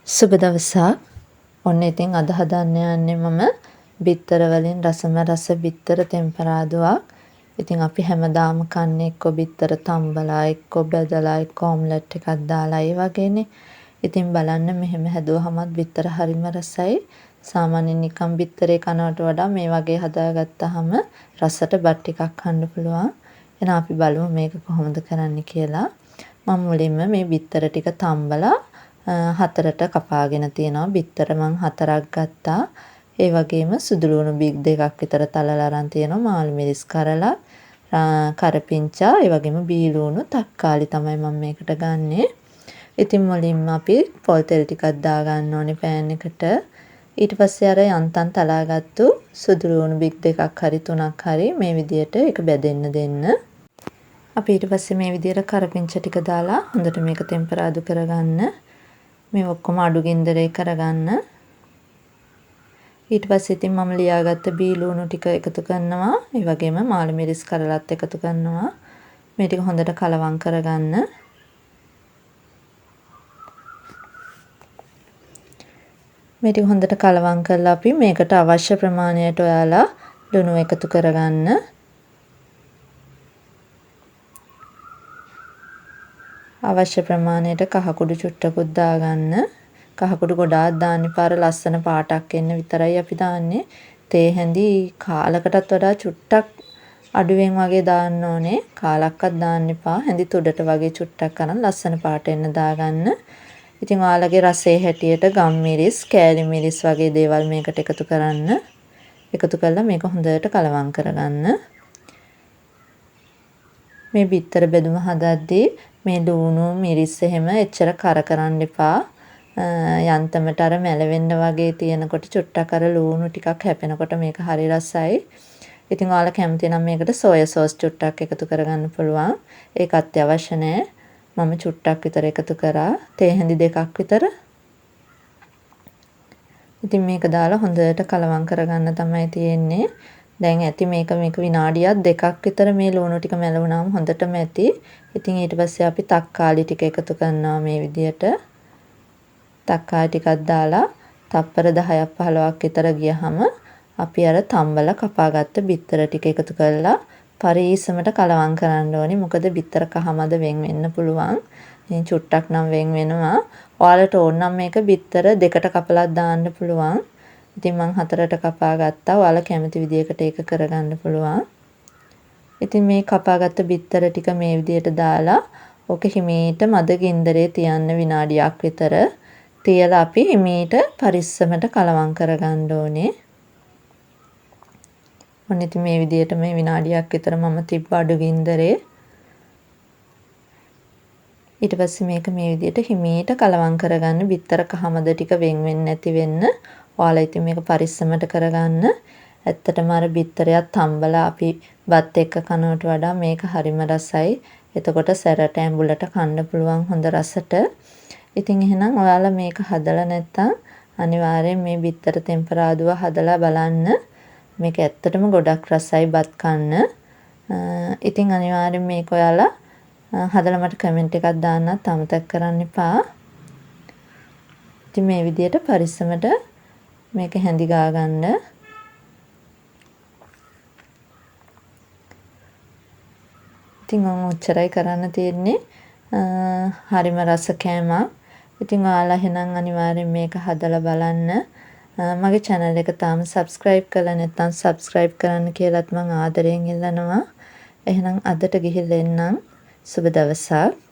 සුබ දවසක්. ඔන්න ඉතින් අද හදන්න යන්නේ මම බිත්තර වලින් රසම රස බිත්තර තෙම්පරාදුවක්. ඉතින් අපි හැමදාම කන්නේ එක්ක බිත්තර තම්බලා එක්ක බෙදලා එක්ක ඔම්ලට් එකක් දාලා ඒ වගේනේ. ඉතින් බලන්න මෙහෙම හැදුවහමත් බිත්තර හරිම රසයි. සාමාන්‍යයෙන් නිකන් බිත්තරේ කනවට වඩා මේ වගේ හදාගත්තාම රසට බත් ටිකක් කන්න පුළුවන්. එහෙනම් අපි බලමු මේක කොහොමද කරන්න කියලා. මම මුලින්ම මේ බිත්තර ටික තම්බලා හතරට කපාගෙන තියෙනවා. බිත්තර මං 4ක් ගත්තා. ඒ වගේම සුදු ලුණු බිග් 2ක් විතර තලලා අරන් තියෙනවා. මාළු මිරිස් කරලා, කරපිංචා, ඒ වගේම බීලුණු, තක්කාලි තමයි මම මේකට ගන්නෙ. ඉතින් මුලින්ම අපි පොල් තෙල් ටිකක් දා ගන්න ඕනේ පෑන් එකට. ඊට පස්සේ අර යන්තම් තලාගත්තු සුදු ලුණු බිග් 2ක් හරි 3ක් හරි මේ විදියට ඒක බෙදෙන්න දෙන්න. අපි ඊට පස්සේ මේ විදියට කරපිංචා ටික දාලා හොඳට මේක තෙම්පරාදු කරගන්න. මේ ඔක්කොම අඩු ගින්දරේ කරගන්න. ඊට පස්සේ ඉතින් මම ලියාගත්ත බීලුණු ටික එකතු කරනවා. ඒ වගේම මාළු මිරිස් කරලත් එකතු කරනවා. මේ ටික හොඳට කලවම් කරගන්න. මේ ටික හොඳට කලවම් කරලා අපි මේකට අවශ්‍ය ප්‍රමාණයට ඔයාලා ලුණු එකතු කරගන්න. අවශ්‍ය ප්‍රමාණයට කහ කුඩු චුට්ටකුත් දාගන්න. කහ කුඩු ගොඩාක් දාන්න එපා. ලස්සන පාටක් එන්න විතරයි අපි දාන්නේ. තේ හැඳි කාලකටත් වඩා චුට්ටක් අඩුවෙන් වගේ දාන්න ඕනේ. කාලක්වත් දාන්න එපා. හැඳි තුඩට වගේ චුට්ටක් අරන් ලස්සන පාට එන්න දාගන්න. ඉතින් ඔයාලගේ රසයේ හැටියට ගම් මිරිස්, කෑලි මිරිස් වගේ දේවල් මේකට එකතු කරන්න. එකතු කරලා මේක හොඳට කලවම් කරගන්න. මේ බිත්තර බෙදුම හදද්දී මේ ලුණු මිරිස් එහෙම එච්චර කර කරන්න එපා. යන්තමට අර මැලවෙන්න වගේ තියෙනකොට චුට්ටක් අර ලුණු ටිකක් හැපෙනකොට මේක හරි රසයි. ඉතින් ඔයාලා කැමති නම් මේකට සෝයා සෝස් චුට්ටක් එකතු කරගන්න පුළුවන්. ඒක අත්‍යවශ්‍ය නැහැ. මම චුට්ටක් විතර එකතු කරා. තේ හැඳි 2ක් විතර. ඉතින් මේක දාලා හොඳට කලවම් කරගන්න තමයි තියෙන්නේ. දැන් ඇති මේක විනාඩියක් 2ක් විතර මේ ලුණු ටික මැලවුණාම හොඳටම ඇති. ඉතින් ඊට පස්සේ අපි තක්කාලි ටික එකතු කරනවා මේ විදියට. තක්කාලි ටිකක් දාලා තප්පර 10ක් 15ක් විතර ගියහම අපි අර තම්බලා කපාගත්ත බිත්තර ටික එකතු කරලා පරීස්සමට කලවම් කරන්න ඕනේ. මොකද බිත්තර කහමද වෙන් වෙන්න පුළුවන්. ඉතින් චුට්ටක් නම් වෙන් වෙනවා. ඔයාලට ඕන නම් මේක බිත්තර දෙකට කපලා දාන්න පුළුවන්. ඉතින් මං 4ට කපා ගත්තා. ඔයාලා කැමති විදියකට ඒක කරගන්න පුළුවන්. ඉතින් මේ කපාගත්ත බිත්තර ටික මේ විදියට දාලා ඕක හිමීට මද ගින්දරේ තියන්න විනාඩියක් විතර. තියලා අපි හිමීට පරිස්සමට කලවම් කරගන්න ඕනේ. ඔන්න ඉතින් මේ විදියට මේ විනාඩියක් විතර මම තිබ්බ අඩු ගින්දරේ. ඊට පස්සේ මේක මේ විදියට හිමීට කලවම් කරගන්න. බිත්තර කහමද ටික වෙන් වෙන්නේ නැති වෙන්න. ඔයාලා ඉතින් මේක පරිස්සමට කරගන්න. ඇත්තටම අර බිත්තරයක් තම්බලා අපි බත් එක්ක කනවට වඩා මේක හරිම රසයි. එතකොට සැරට ඇඹුලට කන්න පුළුවන් හොඳ රසට. ඉතින් එහෙනම් ඔයාලා මේක හදලා නැත්තම් අනිවාර්යෙන් මේ බිත්තර තෙම්පරාදුව හදලා බලන්න. මේක ඇත්තටම ගොඩක් රසයි බත් කන්න. ඉතින් අනිවාර්යෙන් මේක ඔයාලා හදලා මට කමෙන්ට් එකක් දාන්නත් අමතක කරන්න එපා. ඉතින් මේ විදියට පරිස්සමට මේක හැඳි ගා ගන්න. ඉතින් ඔච්චරයි කරන්න තියෙන්නේ. හරිම රස කෑමක්. ඉතින් ඔයාලා එහෙනම් අනිවාර්යෙන් මේක හදලා බලන්න. මගේ channel එක තාම subscribe කරලා නැත්නම් subscribe කරන්න කියලාත් මම ආදරයෙන් ඉල්ලනවා. එහෙනම් අදට ගිහිල්ලා එන්නම්. සුබ දවසක්.